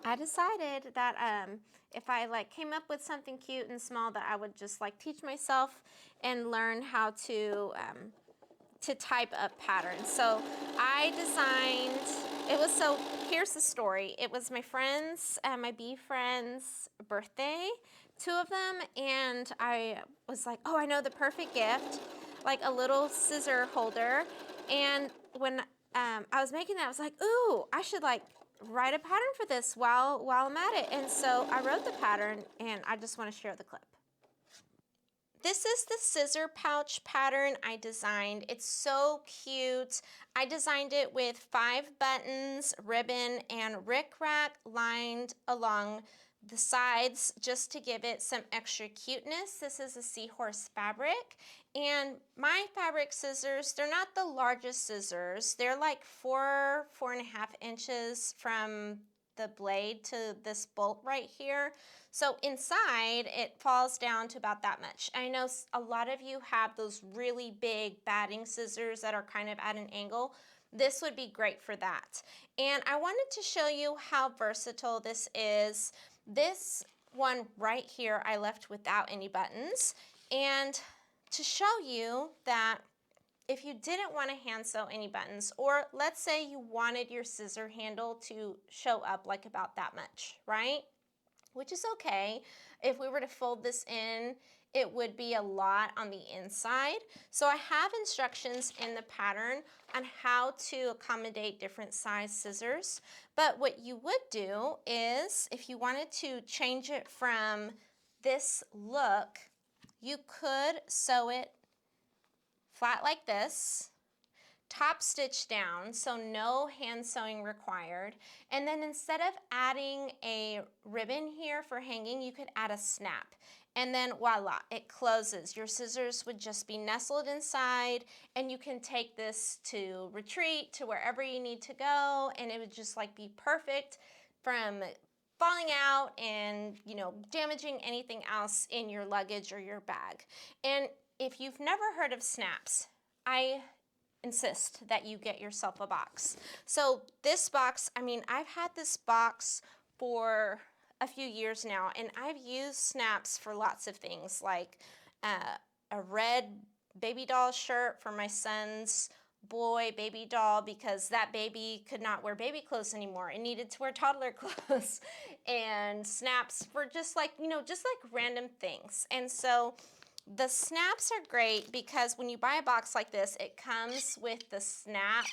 I decided that if I like came up with something cute and small, that I would just like teach myself and learn how to type up patterns. So I designed, so here's the story. It was my friend's, my bee friend's birthday, 2 of them, and I was like, oh, I know the perfect gift, like a little scissor holder. And when I was making that, I was like, ooh, I should like write a pattern for this while I'm at it. And so I wrote the pattern, and I just want to share the clip. This is the scissor pouch pattern I designed. It's so cute. I designed it with 5 buttons, ribbon, and rickrack lined along the sides just to give it some extra cuteness. This is a seahorse fabric, and my fabric scissors, they're not the largest scissors. They're like 4.5 inches from the blade to this bolt right here. So inside, it falls down to about that much. I know a lot of you have those really big batting scissors that are kind of at an angle. This would be great for that. And I wanted to show you how versatile this is. This one right here, I left without any buttons. And to show you that if you didn't want to hand sew any buttons, or let's say you wanted your scissor handle to show up like about that much, right? Which is okay. If we were to fold this in, it would be a lot on the inside. So I have instructions in the pattern on how to accommodate different size scissors. But what you would do is, if you wanted to change it from this look, you could sew it flat like this, top stitch down, so no hand sewing required. And then instead of adding a ribbon here for hanging, you could add a snap. And then voila, it closes. Your scissors would just be nestled inside, and you can take this to retreat, to wherever you need to go, and it would just like be perfect from falling out and, you know, damaging anything else in your luggage or your bag. And if you've never heard of snaps, I insist that you get yourself a box. So this box, I mean, I've had this box for a few years now, and I've used snaps for lots of things, like a red baby doll shirt for my son's boy baby doll, because that baby could not wear baby clothes anymore and needed to wear toddler clothes, and snaps for just like, you know, just like random things. And so the snaps are great because when you buy a box like this, it comes with the snap.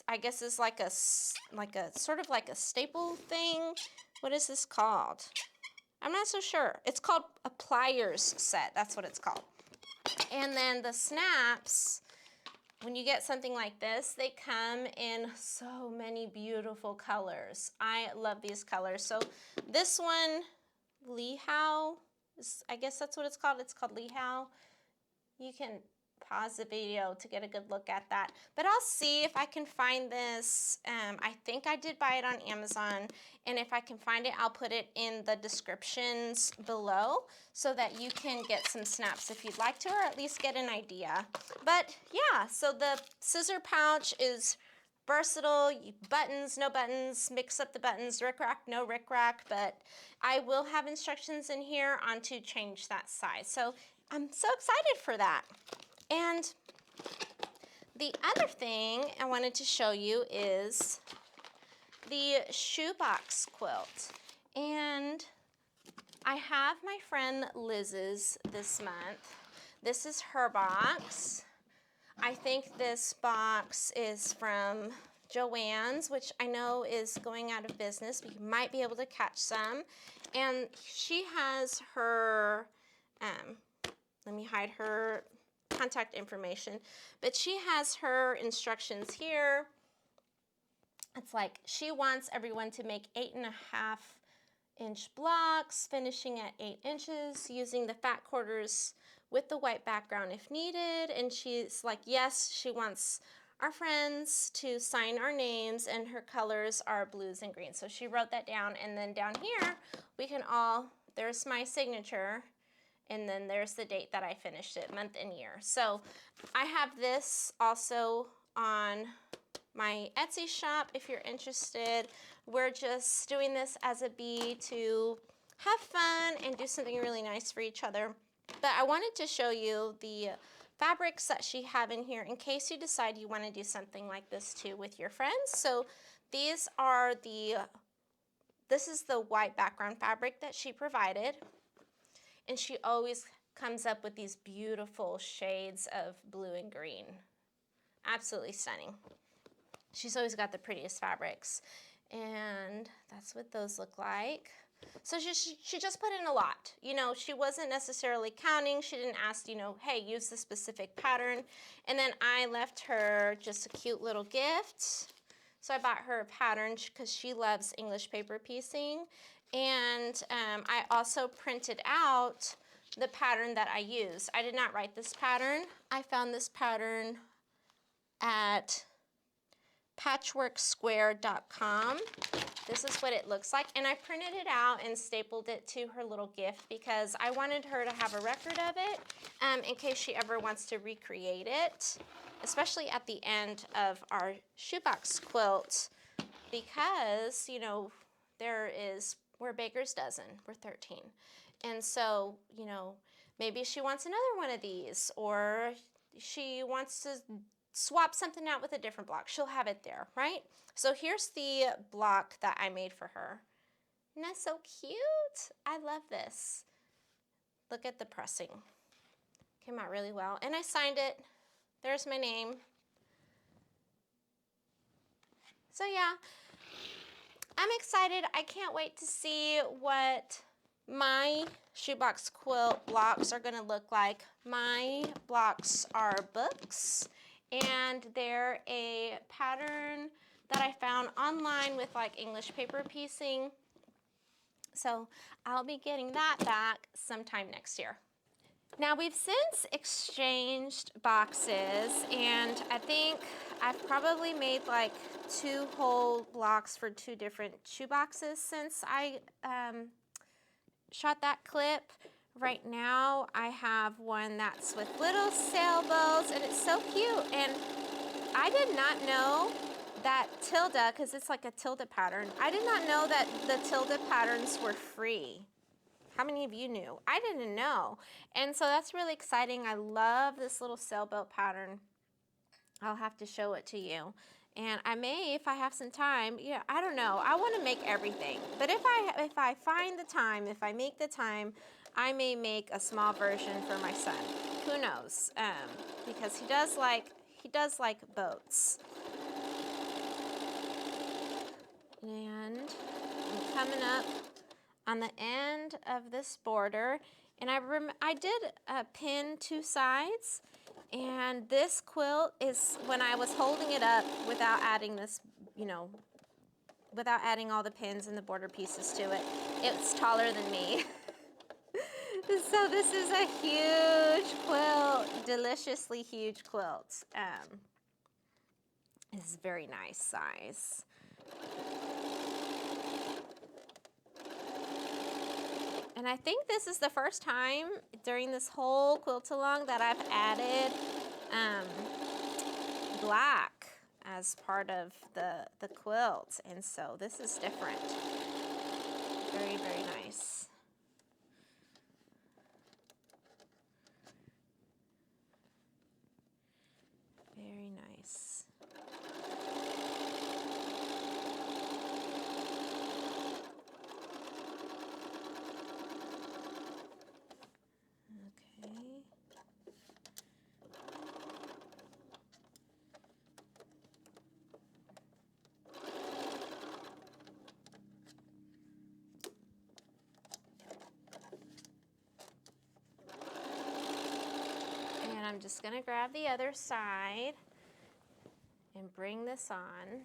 I guess it's like a sort of like a staple thing. What is this called? I'm not so sure. It's called a pliers set. That's what it's called. And then the snaps, when you get something like this, they come in so many beautiful colors. I love these colors. So this one, Lee Howe, I guess that's what it's called. It's called Lee Howe. You can pause the video to get a good look at that. But I'll see if I can find this. I think I did buy it on Amazon. And if I can find it, I'll put it in the descriptions below so that you can get some snaps if you'd like to, or at least get an idea. But yeah, so the scissor pouch is versatile. Buttons, no buttons, mix up the buttons, rick-rack, no rick-rack, but I will have instructions in here on to change that size. So I'm so excited for that. And the other thing I wanted to show you is the shoebox quilt. And I have my friend Liz's this month. This is her box. I think this box is from Joann's, which I know is going out of business, but you might be able to catch some. And she has her, let me hide her contact information, but she has her instructions here. It's like she wants everyone to make 8.5-inch blocks, finishing at 8 inches, using the fat quarters with the white background if needed. And she's like, yes, she wants our friends to sign our names, and her colors are blues and greens. So she wrote that down, and then down here we can all, there's my signature, and then there's the date that I finished it, month and year. So I have this also on my Etsy shop if you're interested. We're just doing this as a bee to have fun and do something really nice for each other. But I wanted to show you the fabrics that she have in here in case you decide you want to do something like this too with your friends. So these are this is the white background fabric that she provided. And she always comes up with these beautiful shades of blue and green. Absolutely stunning. She's always got the prettiest fabrics. And that's what those look like. So she just put in a lot. You know, she wasn't necessarily counting. She didn't ask, you know, hey, use the specific pattern. And then I left her just a cute little gift. So I bought her a pattern because she loves English paper piecing. And I also printed out the pattern that I use. I did not write this pattern. I found this pattern at patchworksquare.com. This is what it looks like, and I printed it out and stapled it to her little gift because I wanted her to have a record of it in case she ever wants to recreate it, especially at the end of our shoebox quilt, because, you know, we're a baker's dozen, we're 13. And so, you know, maybe she wants another one of these, or she wants to swap something out with a different block, she'll have it there, right? So here's the block that I made for her. Isn't that so cute? I love this. Look at the pressing. Came out really well. And I signed it. There's my name. So yeah, I'm excited. I can't wait to see what my shoebox quilt blocks are going to look like. My blocks are books, and they're a pattern that I found online with like English paper piecing. So I'll be getting that back sometime next year. Now we've since exchanged boxes, and I think I've probably made like 2 whole blocks for 2 different shoe boxes since I shot that clip. Right now I have one that's with little sailboats, and it's so cute. And I did not know that tilde, because it's like a tilde pattern, I did not know that the tilde patterns were free. How many of you knew? I didn't know. And so that's really exciting. I love this little sailboat pattern. I'll have to show it to you. And I may, if I have some time, yeah, I don't know. I want to make everything. But if I find the time, if I make the time, I may make a small version for my son. Who knows? Because he does like boats. And I'm coming up on the end of this border, and I did pin 2 sides, and this quilt is, when I was holding it up without adding this, without adding all the pins and the border pieces to it, it's taller than me. So this is a huge quilt, deliciously huge quilt. It's a very nice size. And I think this is the first time during this whole quilt-along that I've added black as part of the quilt. And so this is different. Very, very nice. Very nice. I'm just going to grab the other side and bring this on.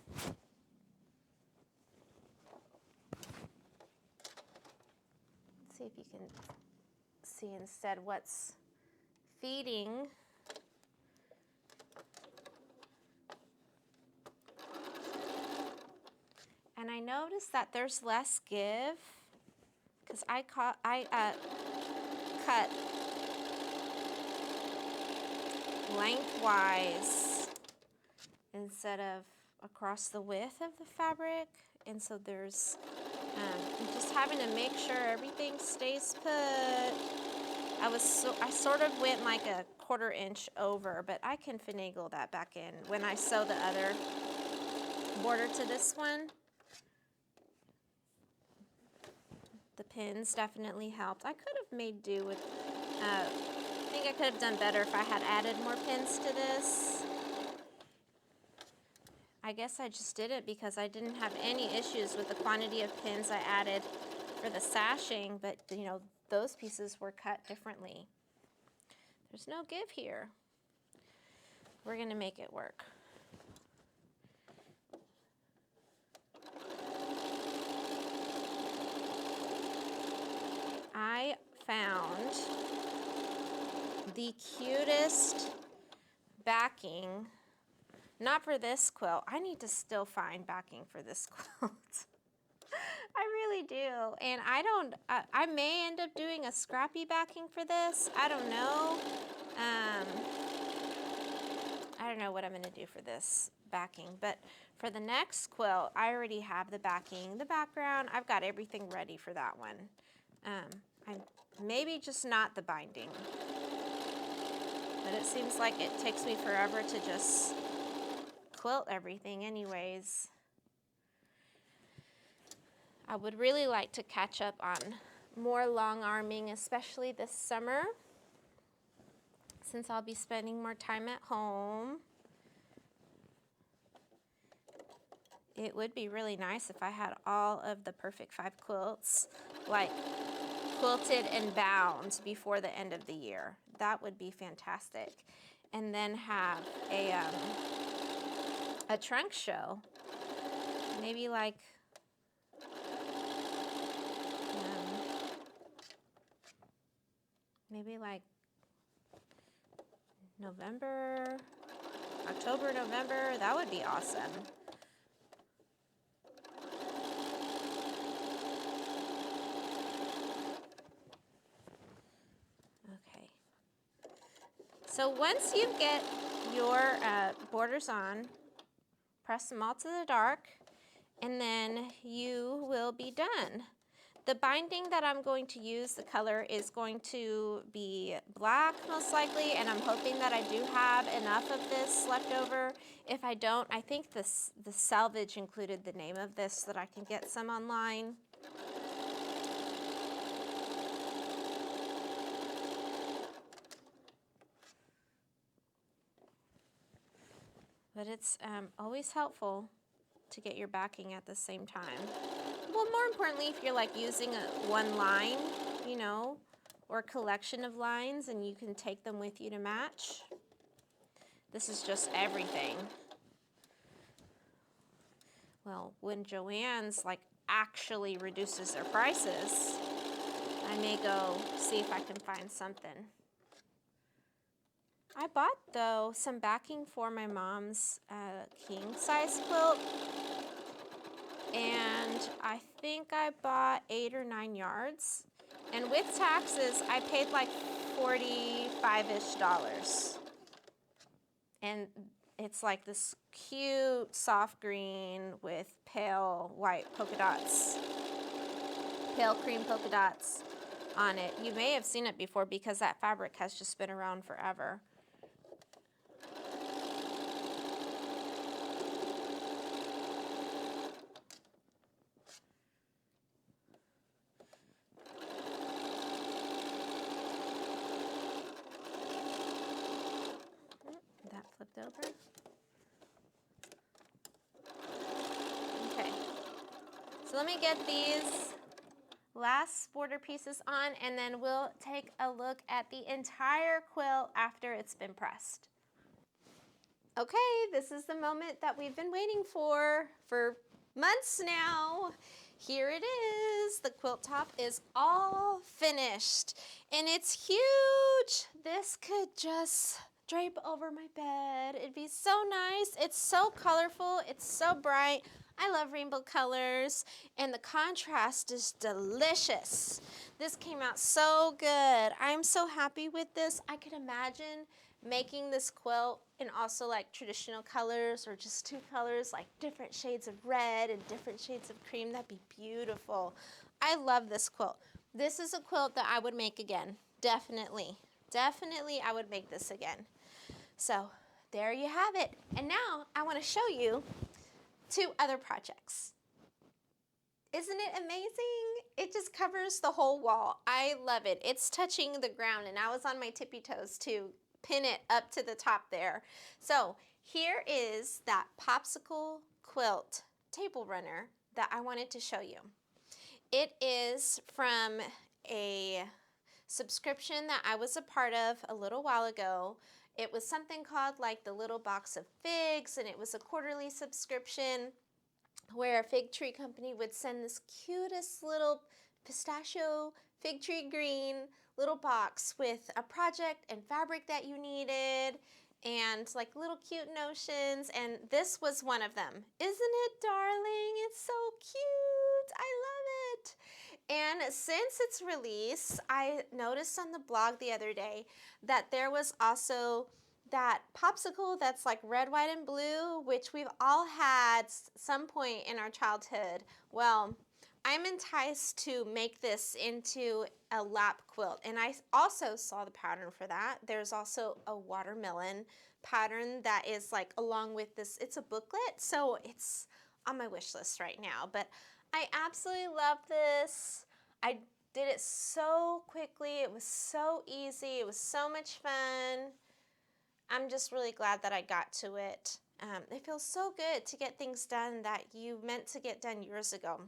Let's see if you can see instead what's feeding. And I noticed that there's less give because I cut lengthwise instead of across the width of the fabric, and so there's I'm just having to make sure everything stays put. I sort of went like a 1/4 inch over, but I can finagle that back in when I sew the other border to this one. The pins definitely helped. I could have made do with I think I could have done better if I had added more pins to this. I guess I just did it because I didn't have any issues with the quantity of pins I added for the sashing, but those pieces were cut differently. There's no give here. We're going to make it work. I found the cutest backing, not for this quilt. I need to still find backing for this quilt. I really do. And I may end up doing a Scrappy backing for this. I don't know. I don't know what I'm going to do for this backing, but for the next quilt, I already have the backing, the background. I've got everything ready for that one. Maybe just not the binding. But it seems like it takes me forever to just quilt everything anyways. I would really like to catch up on more long arming, especially this summer, since I'll be spending more time at home. It would be really nice if I had all of the Perfect 5 quilts, like quilted and bound before the end of the year. That would be fantastic. And then have a trunk show, maybe like November, October, November. That would be awesome. Okay. So once you get your borders on, press them all to the dark, and then you will be done. The binding that I'm going to use, the color is going to be black most likely, and I'm hoping that I do have enough of this left over. If I don't, I think the salvage included the name of this so that I can get some online. But it's always helpful to get your backing at the same time. Well, more importantly, if you're like using one line, you know, or collection of lines, and you can take them with you to match. This is just everything. Well, when Joann's like actually reduces their prices, I may go see if I can find something. I bought, though, some backing for my mom's king-size quilt, and I think I bought 8 or 9 yards, and with taxes, I paid like $45-ish. And it's like this cute soft green with pale white polka dots, pale cream polka dots on it. You may have seen it before because that fabric has just been around forever. That flipped over. Okay, so let me get these last border pieces on, and then we'll take a look at the entire quilt after it's been pressed. Okay, this is the moment that we've been waiting for months now. Here it is. The quilt top is all finished, and it's huge. This could just drape over my bed. It'd be so nice. It's so colorful. It's so bright. I love rainbow colors, and the contrast is delicious. This came out so good. I'm so happy with this. I could imagine making this quilt in also like traditional colors or just 2 colors, like different shades of red and different shades of cream. That'd be beautiful. I love this quilt. This is a quilt that I would make again. Definitely. Definitely I would make this again. So there you have it. And now I want to show you 2 other projects. Isn't it amazing? It just covers the whole wall. I love it. It's touching the ground, and I was on my tippy toes to pin it up to the top there. So here is that popsicle quilt table runner that I wanted to show you. It is from a subscription that I was a part of a little while ago. It was something called like the Little Box of Figs, and it was a quarterly subscription where a fig tree company would send this cutest little pistachio fig tree green little box with a project and fabric that you needed and like little cute notions, and this was one of them. Isn't it darling? It's so cute. I love it. And since its release, I noticed on the blog the other day that there was also that popsicle that's like red, white, and blue, which we've all had some point in our childhood. Well, I'm enticed to make this into a lap quilt, and I also saw the pattern for that. There's also a watermelon pattern that is like along with this. It's a booklet, so it's on my wish list right now, but I absolutely love this. I did it so quickly. It was so easy. It was so much fun. I'm just really glad that I got to it. It feels so good to get things done that you meant to get done years ago.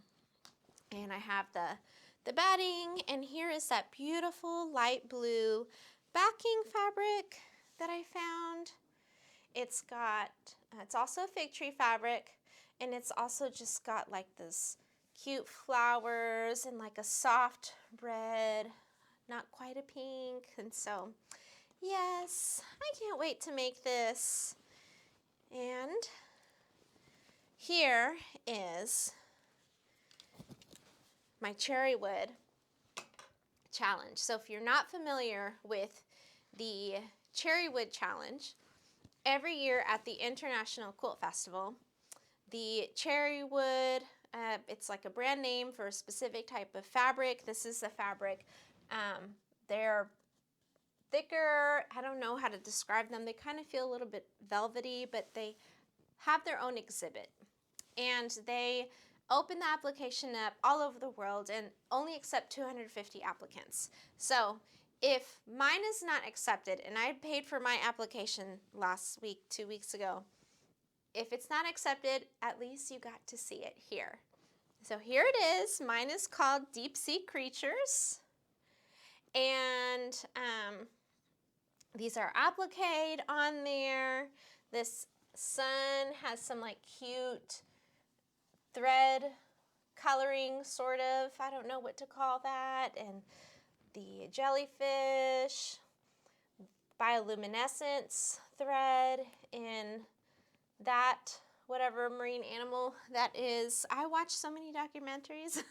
And I have the batting, and here is that beautiful light blue backing fabric that I found. It's also fig tree fabric, and it's also just got like this cute flowers and like a soft red, not quite a pink. And so, yes, I can't wait to make this. And here is my Cherrywood challenge. So if you're not familiar with the Cherrywood challenge, every year at the International Quilt Festival, the Cherrywood, it's like a brand name for a specific type of fabric. This is the fabric. They're thicker. I don't know how to describe them. They kind of feel a little bit velvety, but they have their own exhibit. And they open the application up all over the world and only accept 250 applicants. So if mine is not accepted, and I paid for my application last week, 2 weeks ago, if it's not accepted, at least you got to see it here. So here it is. Mine is called Deep Sea Creatures. And these are appliqued on there. This sun has some like cute thread coloring, sort of. I don't know what to call that. And the jellyfish, bioluminescence thread in that, whatever marine animal that is. I watched so many documentaries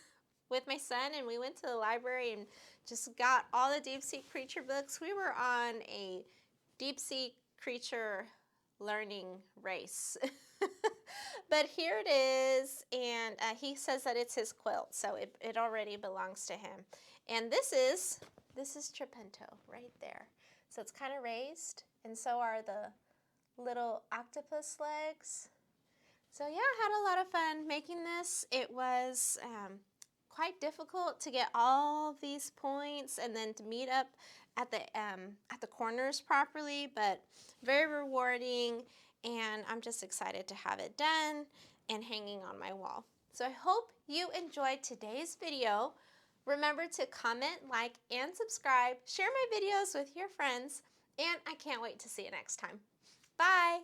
with my son, and we went to the library and just got all the deep sea creature books. We were on a deep sea creature learning race. But here it is, and he says that it's his quilt, so it already belongs to him. And this is Tripento right there. So it's kind of raised, and so are the little octopus legs. So yeah, I had a lot of fun making this. It was quite difficult to get all these points and then to meet up at the corners properly, but very rewarding, and I'm just excited to have it done and hanging on my wall. So I hope you enjoyed today's video. Remember to comment, like, and subscribe. Share my videos with your friends, and I can't wait to see you next time. Bye!